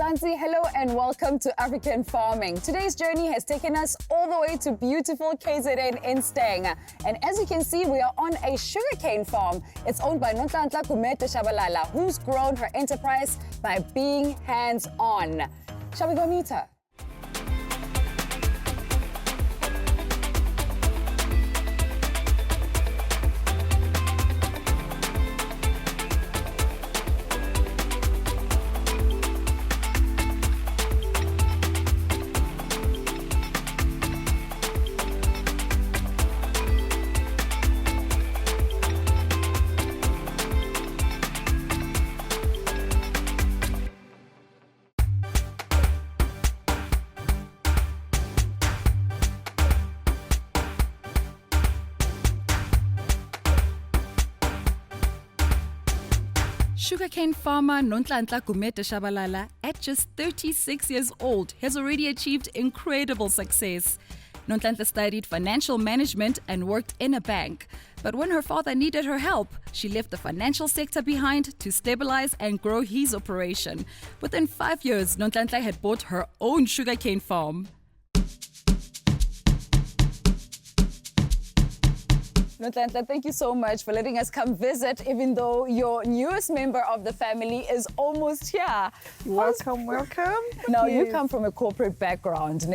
Mzansi, hello and welcome to African Farming. Today's journey has taken us all the way to beautiful KZN in Stang. And as you can see, we are on a sugarcane farm. It's owned by Nonhlanhla Gumede Shabalala, who's grown her enterprise by being hands-on. Shall we go meet her? Sugarcane farmer Nonhlanhla Gumede Shabalala, at just 36 years old, has already achieved incredible success. Nonhlanhla studied financial management and worked in a bank. But when her father needed her help, she left the financial sector behind to stabilize and grow his operation. Within 5 years, Nonhlanhla had bought her own sugarcane farm. Nonhlanhla, thank you so much for letting us come visit, even though your newest member of the family is almost here. Welcome. Now, you come from a corporate background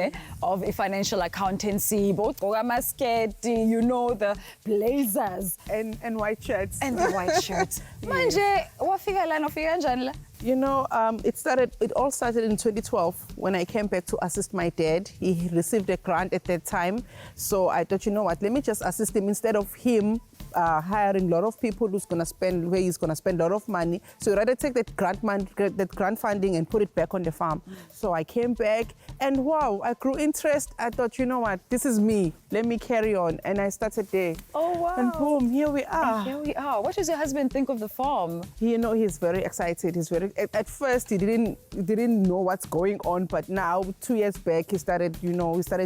of a financial accountancy, both Gogamasket, you know, the blazers. And white shirts. And the white shirts. Manje, wafika la nofika njani la? You know, it all started in 2012 when I came back to assist my dad. He received a grant at that time. So I thought, you know what, let me just assist him instead of him hiring a lot of people where he's going to spend a lot of money. So rather take that grant funding and put it back on the farm. So I came back and wow, I grew interest. I thought, you know what, this is me. Let me carry on. And I started there. Oh, wow. And boom, here we are. And here we are. What does your husband think of the farm? You know, he's very excited. At first, he didn't know what's going on, but now 2 years back, he started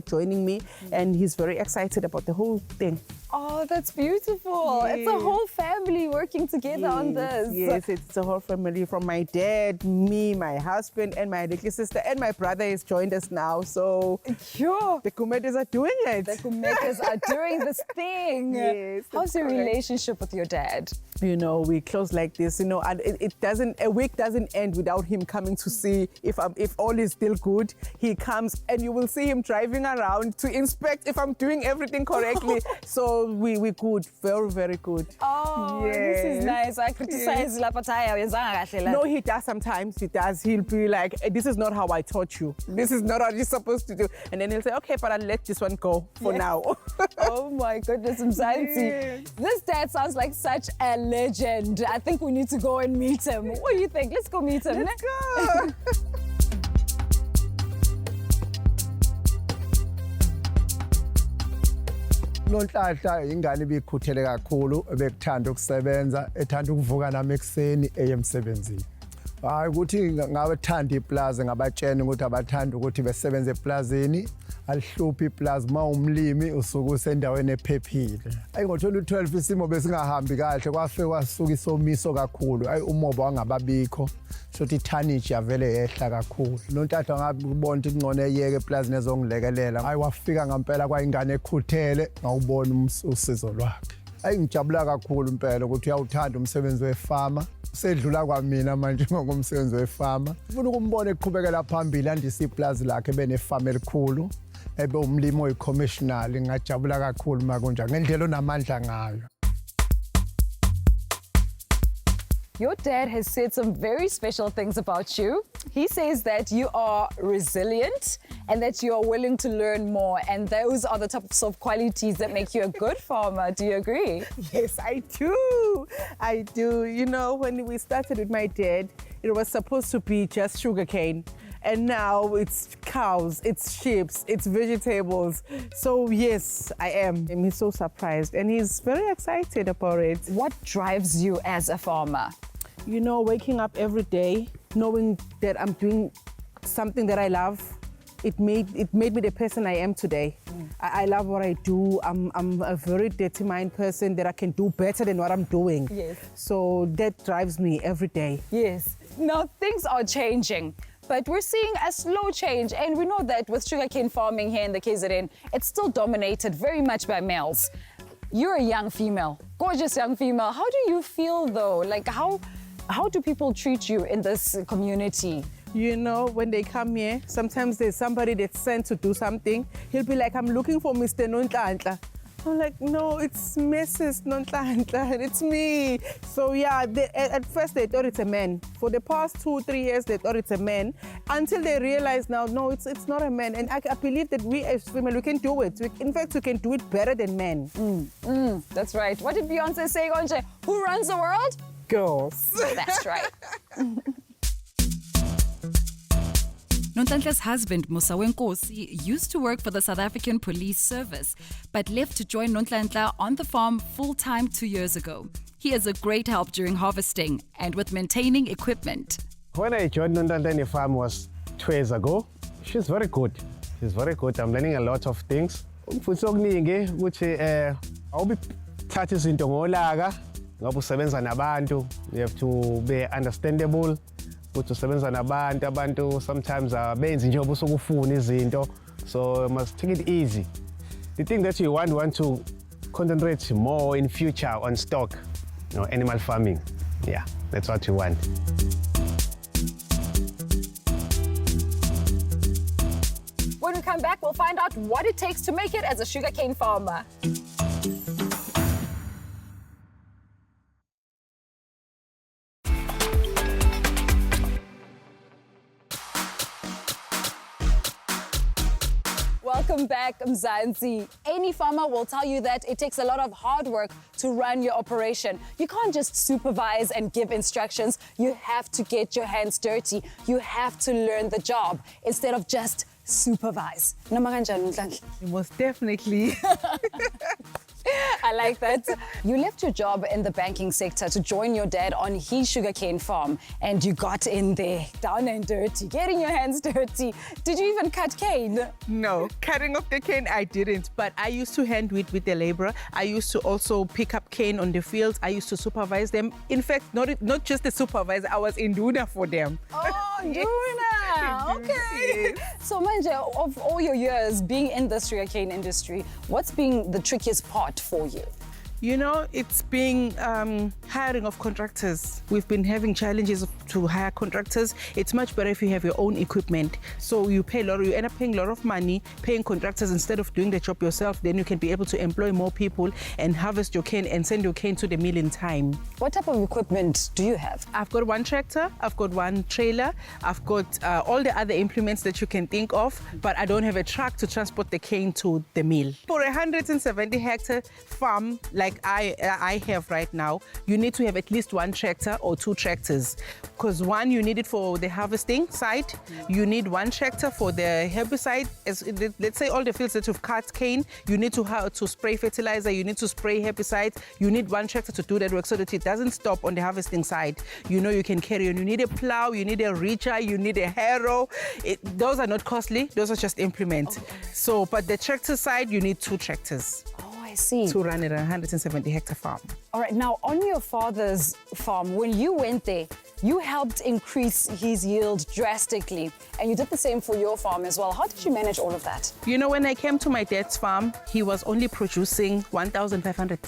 joining me, and he's very excited about the whole thing. Oh, that's beautiful. Yes. It's a whole family working together on this. Yes, it's a whole family from my dad, me, my husband, and my little sister, and my brother has joined us now. So sure. The Gumedes are doing it. The Gumedes are doing this thing. Yes. How's your relationship with your dad? You know, we close like this. You know, and a week doesn't end without him coming to see if all is still good. He comes and you will see him driving around to inspect if I'm doing everything correctly. So we good, very, very good. Oh, This is nice. I criticize No, he does sometimes. He'll be like, this is not how I taught you. This is not what you're supposed to do. And then he'll say, okay, but I'll let this one go for now. Oh my goodness, Mzansi. Yes. This dad sounds like such a legend. I think we need to go and meet him. What do you think? Let's go meet him. Let's go. Nonhlanhla ingane ibikhuthele kakhulu ebekuthanda ukusebenza ethanda ukuvuka nami ekseni emsebenzini. Hayi ukuthi ngabathanda iplaza ngabatshena ukuthi abathanda ukuthi besebenze eplazini alihluphi iplaza mawumlimi usuku usendaweni ephephile. Ayi ngo2012 isimo besingahambi kahle kwafike kwasuka isomiso kakhulu. Ayi umoba wangababikho. Sothi tonnage yavele yehla kakhulu. Nonhlanhla ngabona ukuthi ngcono eyeke eplazini ezongilekelela. Ayi wafika ngempela kwayingane ekhuthele ngawubona usizo lwakhe. Ayi ngijabula kakhulu impela ukuthi uyawuthanda umsebenzi wefama. Sedlula kwamina manje ngomsebenzi wefama. Ufuna ukumbona eqhubekela phambili andise iplazi lakhe benefama elikhulu. Ebe umlimi oyicommissional ngajabula kakhulu makunja ngendlela onamandla ngayo. Your dad has said some very special things about you. He says that you are resilient and that you are willing to learn more. And those are the types of qualities that make you a good farmer. Do you agree? Yes, I do. I do. You know, when we started with my dad, it was supposed to be just sugarcane. And now it's cows, it's sheep, it's vegetables. So yes, I am. And he's so surprised and he's very excited about it. What drives you as a farmer? You know, waking up every day, knowing that I'm doing something that I love. It made me the person I am today. I love what I do. I'm a very determined person that I can do better than what I'm doing. Yes. So that drives me every day. Yes. Now, things are changing. But we're seeing a slow change, and we know that with sugarcane farming here in the KZN, it's still dominated very much by males. You're a young female, gorgeous young female. How do you feel though? Like how do people treat you in this community? You know, when they come here, sometimes there's somebody that's sent to do something. He'll be like, I'm looking for Mr. Nonhlanhla. I'm like, no, it's Mrs. Nonhlanhla, and it's me. So yeah, at first they thought it's a man. For the past 2-3 years, they thought it's a man, until they realize now, no, it's not a man. And I believe that we as women, we can do it. In fact, we can do it better than men. That's right. What did Beyonce say, Gonje? Who runs the world? Girls. That's right. Nonhlanhla's husband, Musa Wenkosi, used to work for the South African Police Service, but left to join Nonhlanhla on the farm full-time 2 years ago. He is a great help during harvesting and with maintaining equipment. When I joined Nonhlanhla in the farm was 2 years ago. She's very good. She's very good. I'm learning a lot of things. Futhi okuningi ukuthi awubithatha izinto ngolaka ngoba usebenza nabantu. You have to be understandable. Ukuthi usebenza nabantu, abantu sometimes benzi nje obusuku ufuna izinto, so you must take it easy. The thing that you want to concentrate more in future on stock, animal farming. Yeah, that's what you want. When we come back, we'll find out what it takes to make it as a sugarcane farmer. Welcome back, Mzansi. Any farmer will tell you that it takes a lot of hard work to run your operation. You can't just supervise and give instructions. You have to get your hands dirty. You have to learn the job instead of just supervise. Most definitely. I like that. You left your job in the banking sector to join your dad on his sugarcane farm, and you got in there, down and dirty, getting your hands dirty. Did you even cut cane? No, cutting off the cane I didn't, but I used to hand weed with the laborer. I used to also pick up cane on the fields. I used to supervise them. In fact, not just the supervisor, I was induna for them. Oh, Nduna! Okay. Yes. So Manje, of all your years being in the sugarcane industry, what's been the trickiest part for you? You know, it's been hiring of contractors. We've been having challenges to hire contractors. It's much better if you have your own equipment. So you end up paying a lot of money, paying contractors instead of doing the job yourself. Then you can be able to employ more people and harvest your cane and send your cane to the mill in time. What type of equipment do you have? I've got one tractor, I've got one trailer, I've got all the other implements that you can think of, but I don't have a truck to transport the cane to the mill. For a 170-hectare farm like I have right now, you need to have at least one tractor or two tractors. Because one, you need it for the harvesting side. You need one tractor for the herbicide. Let's say all the fields that you've cut cane, you need to spray fertilizer, you need to spray herbicide. You need one tractor to do that work so that it doesn't stop on the harvesting side. You know you can carry on. You need a plow, you need a reacher, you need a harrow. Those are not costly, those are just implements. Okay. So, but the tractor side, you need two tractors. I see. To run a 170-hectare farm. All right, now on your father's farm, when you went there, you helped increase his yield drastically, and you did the same for your farm as well. How did you manage all of that? You know, when I came to my dad's farm, he was only producing 1,500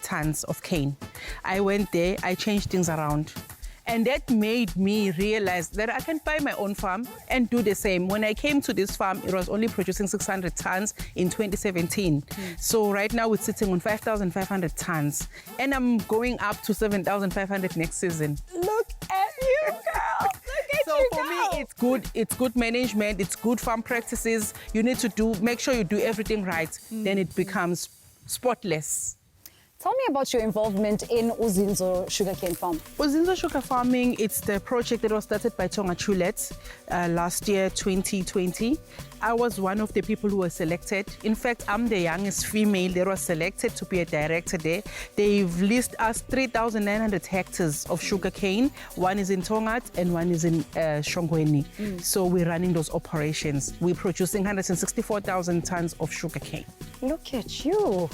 tons of cane. I went there, I changed things around. And that made me realize that I can buy my own farm and do the same. When I came to this farm, it was only producing 600 tons in 2017. So right now it's sitting on 5,500 tons. And I'm going up to 7,500 next season. Look at you, girl. Look at so you, for girl. me, it's good management, it's good farm practices. You need to make sure you do everything right. Then it becomes spotless. Tell me about your involvement in Uzinzo Sugarcane Farm. Uzinzo Sugar Farming, it's the project that was started by Tonga Chulets last year, 2020. I was one of the people who were selected. In fact, I'm the youngest female that was selected to be a director there. They've listed us 3,900 hectares of sugarcane. One is in Tongat and one is in Shongweni. So we're running those operations. We're producing 164,000 tons of sugarcane. Look at you.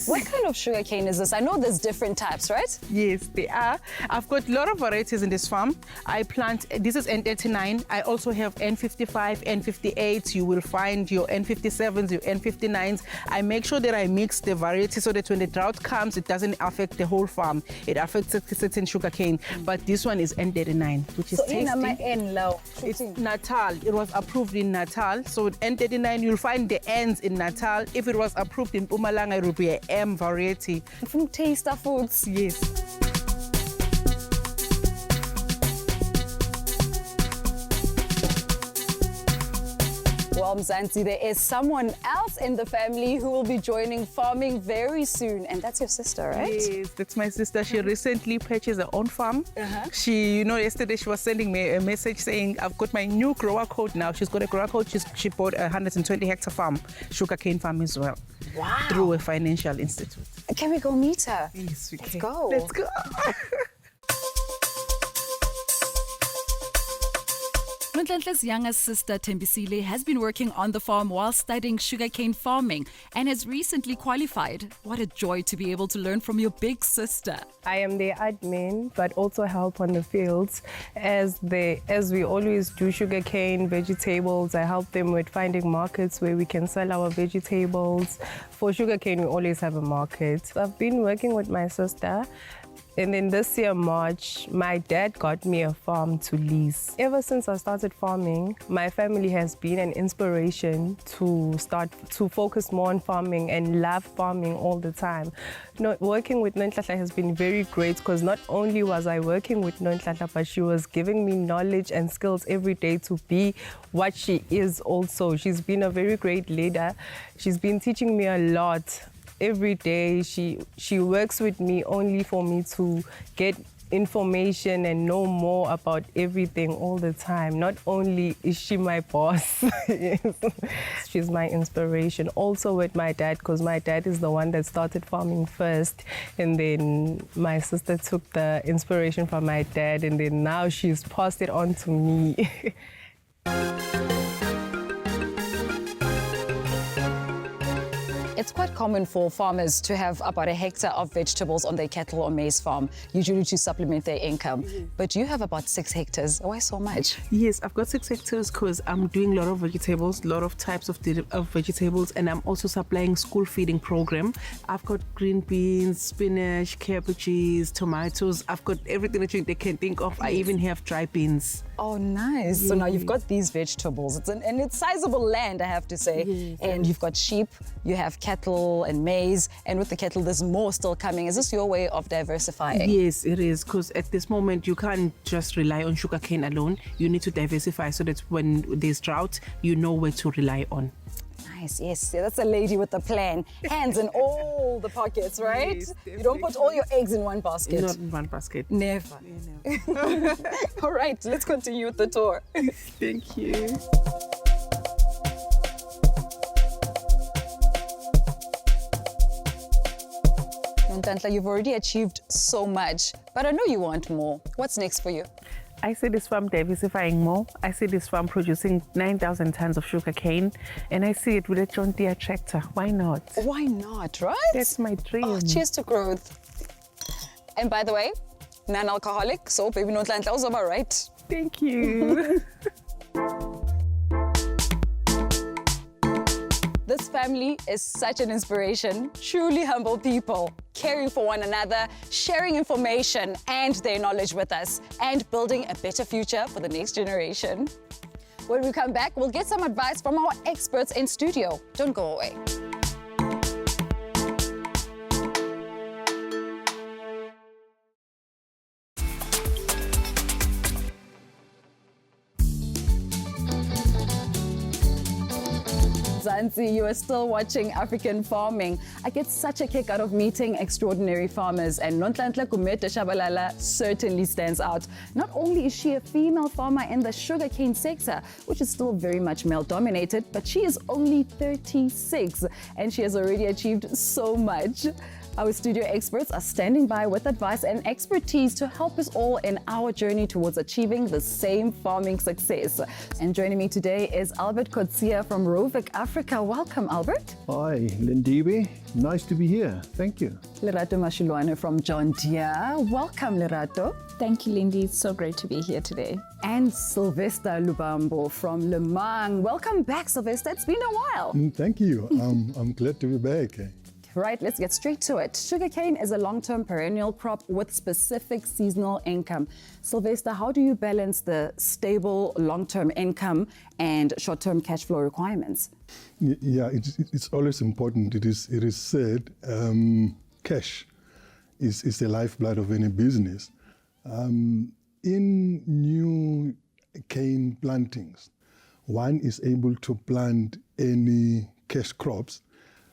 What kind of sugarcane is this? I know there's different types, right? Yes, they are. I've got a lot of varieties in this farm. I plant, this is N39. I also have N55, N58. You will find your N57s, your N59s. I make sure that I mix the varieties so that when the drought comes, it doesn't affect the whole farm. It affects certain sugarcane. But this one is N39, which is tasty. It's Natal. It was approved in Natal. So with N39, you'll find the N's in Natal. If it was approved in Mpumalanga, it would be an M variety. From taster foods. Yes. Well, Mzansi, there is someone else in the family who will be joining farming very soon, and that's your sister, right? Yes, that's my sister. She recently purchased her own farm. She, yesterday she was sending me a message saying, I've got my new grower code now. She's got a grower code. She bought a 120-hectare farm, sugarcane farm as well. Wow. Through a financial institute. Can we go meet her? Yes, we can. go. Let's go. Nonhlanhle's younger sister Thembisile has been working on the farm while studying sugarcane farming and has recently qualified. What a joy to be able to learn from your big sister. I am the admin, but also help on the fields. As we always do sugarcane, vegetables, I help them with finding markets where we can sell our vegetables. For sugarcane, we always have a market. I've been working with my sister. And then this year, March, my dad got me a farm to lease. Ever since I started farming, my family has been an inspiration to focus more on farming and love farming all the time. Working with Nonhlanhla has been very great because not only was I working with Nonhlanhla, but she was giving me knowledge and skills every day to be what she is also. She's been a very great leader. She's been teaching me a lot. Every day she works with me only for me to get information and know more about everything all the time. Not only is she my boss, she's my inspiration. Also with my dad, because my dad is the one that started farming first, and then my sister took the inspiration from my dad, and then now she's passed it on to me. It's quite common for farmers to have about a hectare of vegetables on their cattle or maize farm, usually to supplement their income. But you have about 6 hectares. Why so much? Yes, I've got 6 hectares because I'm doing a lot of vegetables, a lot of types of vegetables, and I'm also supplying school feeding program. I've got green beans, spinach, cabbages, tomatoes. I've got everything that they can think of. I even have dry beans. Oh, nice. So now you've got these vegetables. And it's sizable land, I have to say. Yes. And you've got sheep, you have cattle and maize, and with the cattle, there's more still coming. Is this your way of diversifying? Yes, it is, because at this moment, you can't just rely on sugarcane alone. You need to diversify so that when there's drought, you know where to rely on. Nice, yes. Yeah, that's a lady with a plan. Hands in all the pockets, right? Yes, you don't put all your eggs in one basket. Not in one basket. Never. Yeah, no. All right, let's continue with the tour. Thank you. Nonhlanhla, you've already achieved so much, but I know you want more. What's next for you? I see this farm diversifying more. I see this farm producing 9,000 tons of sugarcane, and I see it with a John Deere tractor. Why not? Why not, right? That's my dream. Oh, cheers to growth. And by the way, non-alcoholic, so baby Nonhlanhla was all right. Thank you. This family is such an inspiration. Truly humble people, caring for one another, sharing information and their knowledge with us, and building a better future for the next generation. When we come back, we'll get some advice from our experts in studio. Don't go away. Zansi, you are still watching African Farming. I get such a kick out of meeting extraordinary farmers, and Nonhlanhla Gumede Shabalala certainly stands out. Not only is she a female farmer in the sugarcane sector, which is still very much male-dominated, but she is only 36, and she has already achieved so much. Our studio experts are standing by with advice and expertise to help us all in our journey towards achieving the same farming success. And joining me today is Albert Kotsia from Rovik Africa. Welcome, Albert. Hi, Lindiwe. Nice to be here. Thank you. Lerato Mashulwane from John Deere. Welcome, Lerato. Thank you, Lindy. It's so great to be here today. And Sylvester Lubambo from Lemang. Welcome back, Sylvester. It's been a while. Thank you. I'm glad to be back. Right, let's get straight to it. Sugarcane is a long-term perennial crop with specific seasonal income. Sylvester, how do you balance the stable long-term income and short-term cash flow requirements? Yeah, it's always important. It is said cash is the lifeblood of any business. In new cane plantings, one is able to plant any cash crops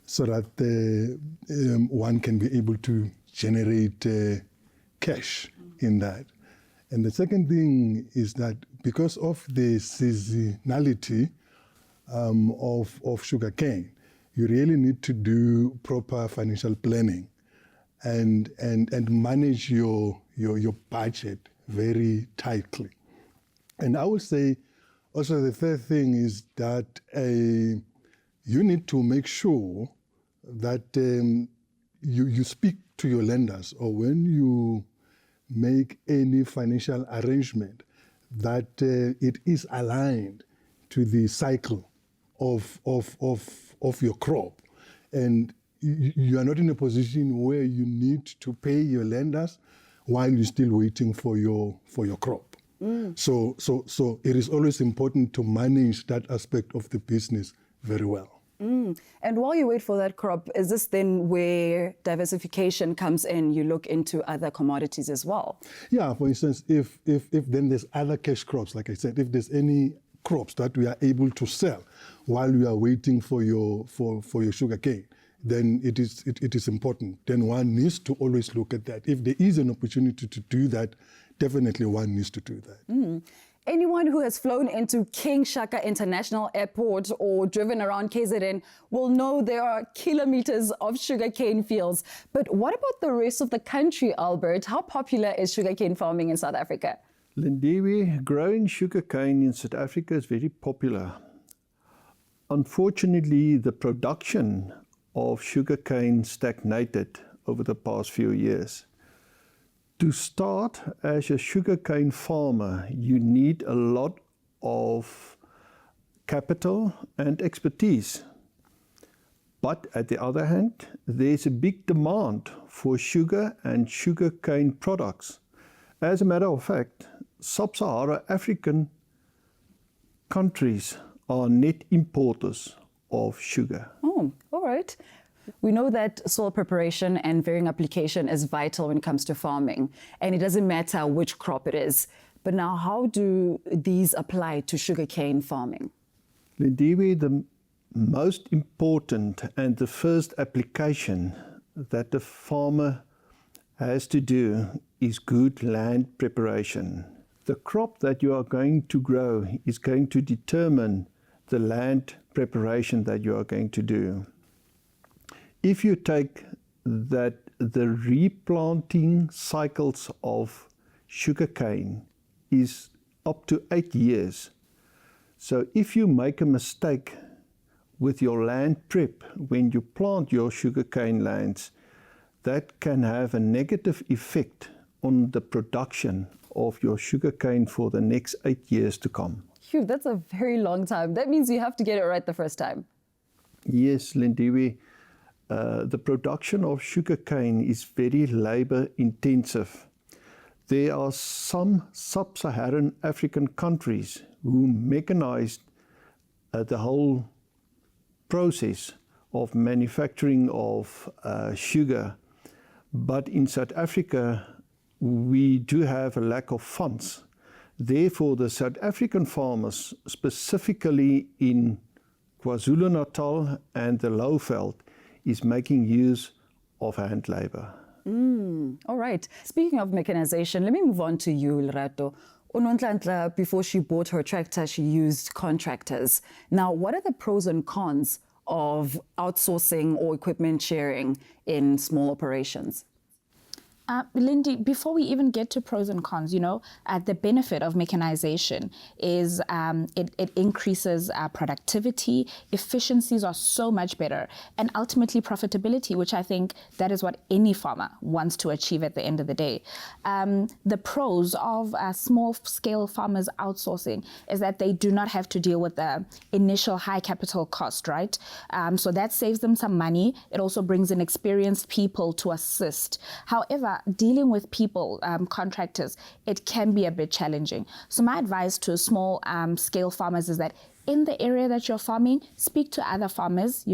so that one can be able to generate cash in that. And the second thing is that because of the seasonality of sugarcane, you really need to do proper financial planning and manage your budget very tightly. And I would say also the third thing is that you need to make sure that you speak to your lenders, or when you make any financial arrangement, that it is aligned to the cycle of your crop. And you are not in a position where you need to pay your lenders while you're still waiting for your crop. So it is always important to manage that aspect of the business very well. And while you wait for that crop, is this then where diversification comes in? You look into other commodities as well? Yeah, for instance, if then there's other cash crops, like I said, if there's any crops that we are able to sell while we are waiting for your sugarcane, then it is important. Then one needs to always look at that. If there is an opportunity to do that, definitely one needs to do that. Anyone who has flown into King Shaka International Airport or driven around KZN will know there are kilometers of sugarcane fields. But what about the rest of the country, Albert? How popular is sugarcane farming in South Africa? Lindiwe, growing sugarcane in South Africa is very popular. Unfortunately, the production of sugarcane stagnated over the past few years. To start as a sugarcane farmer, you need a lot of capital and expertise. But at the other hand, there's a big demand for sugar and sugarcane products. As a matter of fact, sub-Saharan African countries are net importers of sugar. Oh, all right. We know that soil preparation and varying application is vital when it comes to farming, and it doesn't matter which crop it is. But now, how do these apply to sugarcane farming? Lindiwe, the most important and the first application that the farmer has to do is good land preparation. The crop that you are going to grow is going to determine the land preparation that you are going to do. If you take that the replanting cycles of sugarcane is up to 8 years. So if you make a mistake with your land prep when you plant your sugarcane lands, that can have a negative effect on the production of your sugarcane for the next 8 years to come. Phew, that's a very long time. That means you have to get it right the first time. Yes, Lindiwe. The production of sugarcane is very labor intensive. There are some sub-Saharan African countries who mechanized the whole process of manufacturing of sugar. But in South Africa, we do have a lack of funds. Therefore, the South African farmers, specifically in KwaZulu-Natal and the Lowveld, is making use of hand labor. All right. Speaking of mechanization, let me move on to you, Lerato. UNonhlanhla, before she bought her tractor, she used contractors. Now, what are the pros and cons of outsourcing or equipment sharing in small operations? Lindy, before we even get to pros and cons, the benefit of mechanization is it increases productivity, efficiencies are so much better, and ultimately profitability, which I think that is what any farmer wants to achieve at the end of the day. The pros of small-scale farmers outsourcing is that they do not have to deal with the initial high capital cost, right? So that saves them some money. It also brings in experienced people to assist. However, dealing with people, contractors, it can be a bit challenging. So my advice to small scale farmers is that in the area that you're farming, speak to other farmers,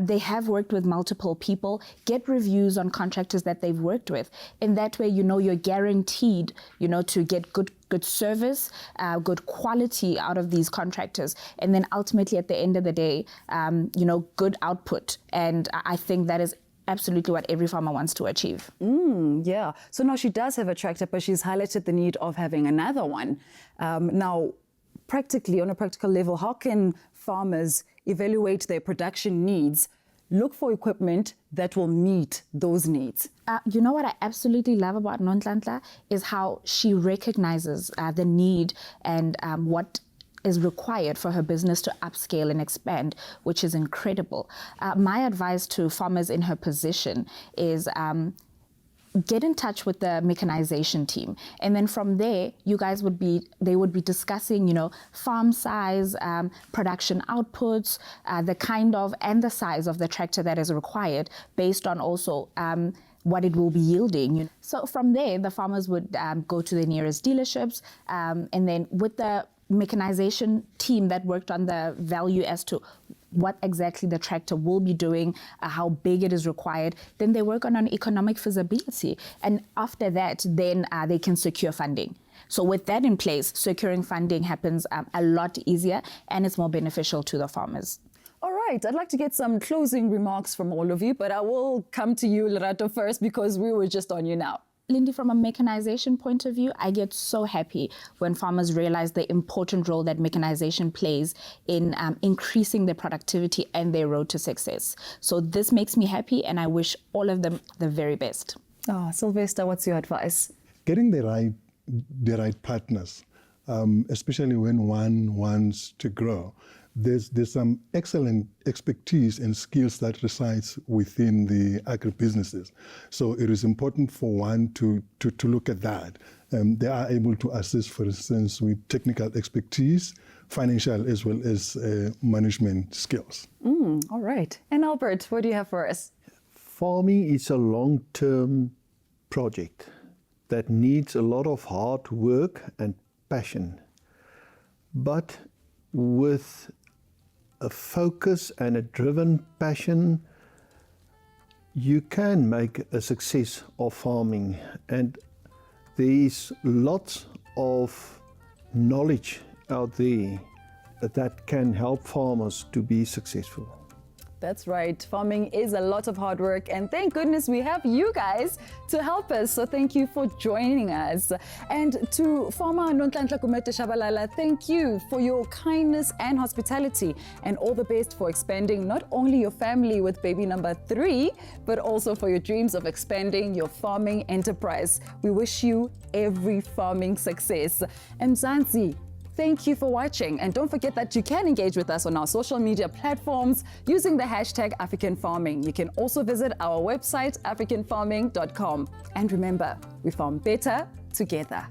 they have worked with multiple people, get reviews on contractors that they've worked with. In that way, you're guaranteed, to get good service, good quality out of these contractors. And then ultimately at the end of the day, good output. And I think that is absolutely what every farmer wants to achieve. Yeah. So now she does have a tractor, but she's highlighted the need of having another one. Now, practically, on a practical level, how can farmers evaluate their production needs, look for equipment that will meet those needs? What I absolutely love about Nonhlanhla is how she recognizes the need and what is required for her business to upscale and expand, which is incredible. My advice to farmers in her position is get in touch with the mechanization team. And then from there, they would be discussing, farm size, production outputs, the kind of and the size of the tractor that is required based on also what it will be yielding. So from there, the farmers would go to the nearest dealerships, and then with the mechanization team that worked on the value as to what exactly the tractor will be doing, how big it is required, then they work on an economic feasibility. And after that, then they can secure funding. So with that in place, securing funding happens a lot easier and it's more beneficial to the farmers. All right, I'd like to get some closing remarks from all of you, but I will come to you, Lerato, first because we were just on you now. Lindy, from a mechanization point of view, I get so happy when farmers realize the important role that mechanization plays in increasing their productivity and their road to success. So this makes me happy and I wish all of them the very best. Oh, Sylvester, what's your advice? Getting the right partners, especially when one wants to grow. There's some excellent expertise and skills that resides within the agribusinesses. So it is important for one to look at that. They are able to assist, for instance, with technical expertise, financial as well as management skills. All right. And Albert, what do you have for us? Farming is a long-term project that needs a lot of hard work and passion. But with a focus and a driven passion, you can make a success of farming. And there is lots of knowledge out there that can help farmers to be successful. That's right. Farming is a lot of hard work, and thank goodness we have you guys to help us. So thank you for joining us. And to Farmer Nonhlanhla Gumede Shabalala, thank you for your kindness and hospitality, and all the best for expanding not only your family with baby number 3, but also for your dreams of expanding your farming enterprise. We wish you every farming success. And Mzansi, thank you for watching, and don't forget that you can engage with us on our social media platforms using the hashtag African Farming. You can also visit our website, africanfarming.com. And remember, we farm better together.